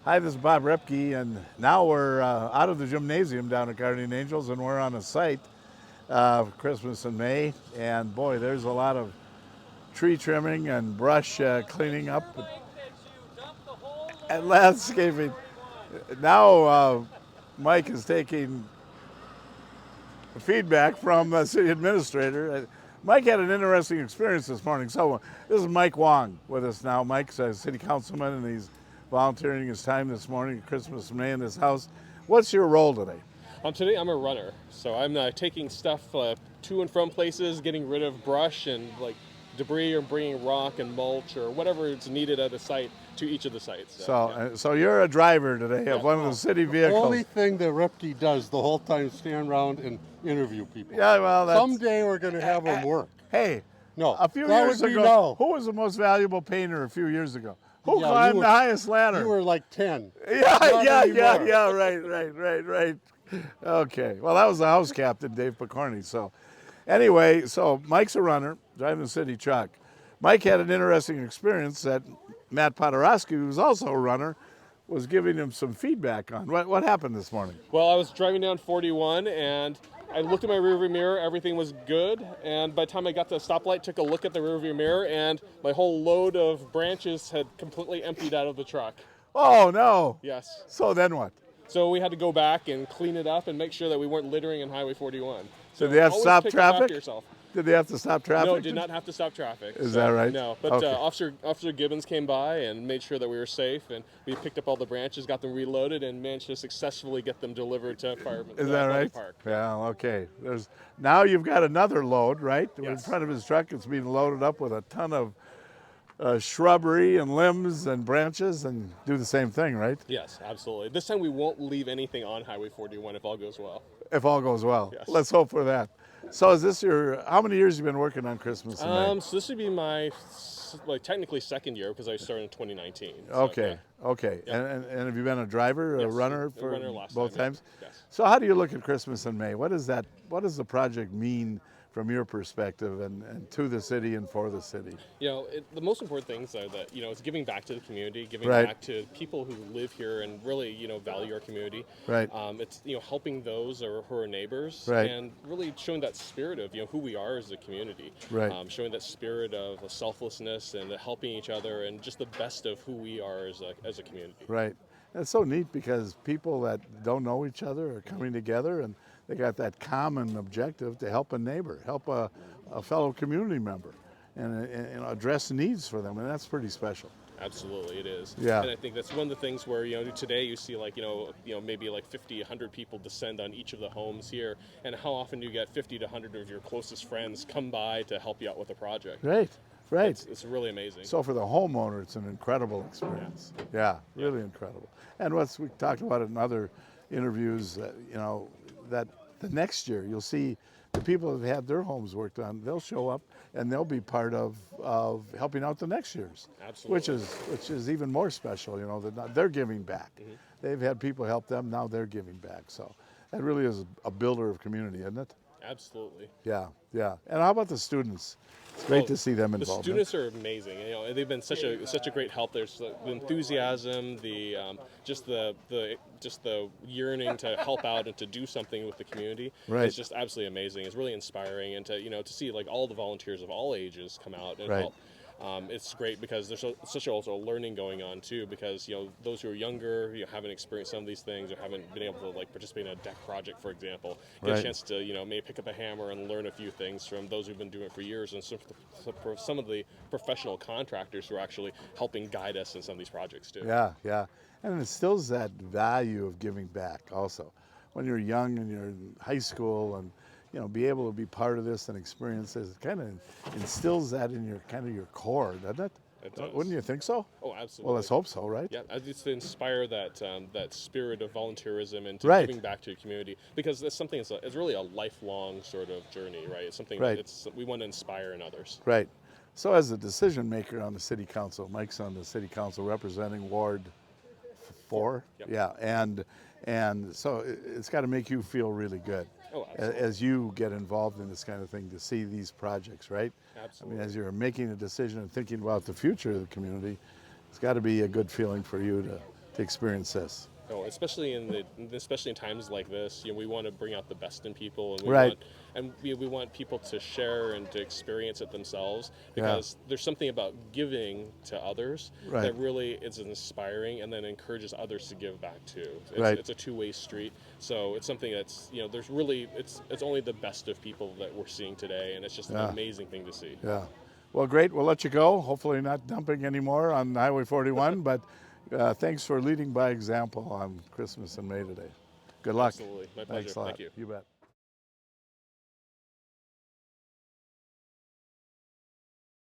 Hi, this is Bob Roepke, and now we're out of the gymnasium down at Guardian Angels, and we're on a site for Christmas in May. And boy, there's a lot of tree trimming and brush cleaning up and landscaping. Now, Mike is taking feedback from the city administrator. Mike had an interesting experience this morning. So, this is Mike Huang with us now. Mike's a city councilman, and he's volunteering his time this morning at Christmas in May in this house. What's your role today? Today I'm a runner, so I'm taking stuff to and from places, getting rid of brush and debris, or bringing rock and mulch or whatever is needed at a site to each of the sites. So you're a driver today of one of the city vehicles. The only thing that Roepke does the whole time is stand around and interview people. Yeah, well, that's... Someday we're going to have him work. Hey, no, a few that years would be ago, no. who was the most valuable painter a few years ago? Who Yeah, climbed the highest ladder? You were like 10. Yeah, right. Okay, well, that was the house captain, Dave Picorni. So anyway, so Mike's a runner, driving the city truck. Mike had an interesting experience that Matt Podorowski, who's also a runner, was giving him some feedback on. What happened this morning? Well, I was driving down 41 and I looked in my rearview mirror, everything was good, and by the time I got to the stoplight, took a look at the rearview mirror, and my whole load of branches had completely emptied out of the truck. Oh, no. Yes. So then what? So we had to go back and clean it up and make sure that we weren't littering in Highway 41. So did they have to stop always pick up after traffic? yourself. Did they have to stop traffic? No, did not have to stop traffic. Is that right? No, but Okay. Officer Gibbons came by and made sure that we were safe, and we picked up all the branches, got them reloaded, and managed to successfully get them delivered to Fireman. Is that right? Park. Yeah, okay. Now you've got another load, right? In Yes. front of his truck, it's being loaded up with a ton of shrubbery and limbs and branches, and do the same thing, right? Yes, absolutely. This time we won't leave anything on Highway 41 if all goes well. If all goes well. Yes. Let's hope for that. So is this how many years have you been working on Christmas in May? So this would be my technically second year because I started in 2019. So, Okay, yeah. okay. Yep. And have you been a driver, a Yes, runner a for runner last both time, times? yeah. Yes. So how do you look at Christmas in May? What does the project mean from your perspective and to the city and for the city? The most important things are that, it's giving back to the community, giving Right. back to people who live here and really, value our community. Right. It's, helping those who are neighbors. Right. And really showing that spirit of, who we are as a community. Right. Showing that spirit of selflessness and helping each other and just the best of who we are as a community. Right. And it's so neat because people that don't know each other are coming together, and they got that common objective to help a neighbor, help a fellow community member, and address needs for them, and that's pretty special. Absolutely, it is. Yeah. And I think that's one of the things where, today you see maybe 50, 100 people descend on each of the homes here, and how often do you get 50 to 100 of your closest friends come by to help you out with a project? Right. It's really amazing. So for the homeowner, it's an incredible experience. Yeah, really incredible. And we talked about it in other interviews, that the next year you'll see the people that have had their homes worked on, they'll show up and they'll be part of helping out the next year's. Absolutely. Which is even more special, they're giving back. Mm-hmm. They've had people help them, now they're giving back. So that really is a builder of community, isn't it? Absolutely. Yeah. And how about the students? It's great to see them involved. The students are amazing. They've been such a great help. There's the enthusiasm, just the yearning to help out and to do something with the community. Right. It's just absolutely amazing. It's really inspiring, and to see all the volunteers of all ages come out and Right. help. It's great because there's such also a learning going on too, because those who are younger, haven't experienced some of these things or haven't been able to participate in a deck project, for example, get Right. a chance to maybe pick up a hammer and learn a few things from those who've been doing it for years, and some of the professional contractors who are actually helping guide us in some of these projects too. Yeah. And it instills that value of giving back also. When you're young and you're in high school and be able to be part of this and experience this, it kind of instills that in your core, doesn't it? It does. Wouldn't you think so? Oh, absolutely. Well, let's hope so, right? Yeah, it's to inspire that spirit of volunteerism and to Right. giving back to the community, because that's something it's really a lifelong sort of journey, right? It's something Right. we want to inspire in others. Right. So as a decision maker on the city council, Mike's on the city council representing Ward 4. Yep. Yeah, and so it's got to make you feel really good. Oh, absolutely. As you get involved in this kind of thing, to see these projects, right? Absolutely. I mean, as you're making a decision and thinking about the future of the community, it's got to be a good feeling for you to experience this. Oh, especially in times like this, we want to bring out the best in people, and Right. we want people to share and to experience it themselves, because there's something about giving to others Right. that really is inspiring and then encourages others to give back too. Right. It's a two-way street. So it's something that's, there's really, it's only the best of people that we're seeing today, and it's just an amazing thing to see. Yeah. Well, great. We'll let you go. Hopefully not dumping anymore on Highway 41, but thanks for leading by example on Christmas in May today. Good luck. Absolutely. My Thanks pleasure. a lot. Thank you. You bet.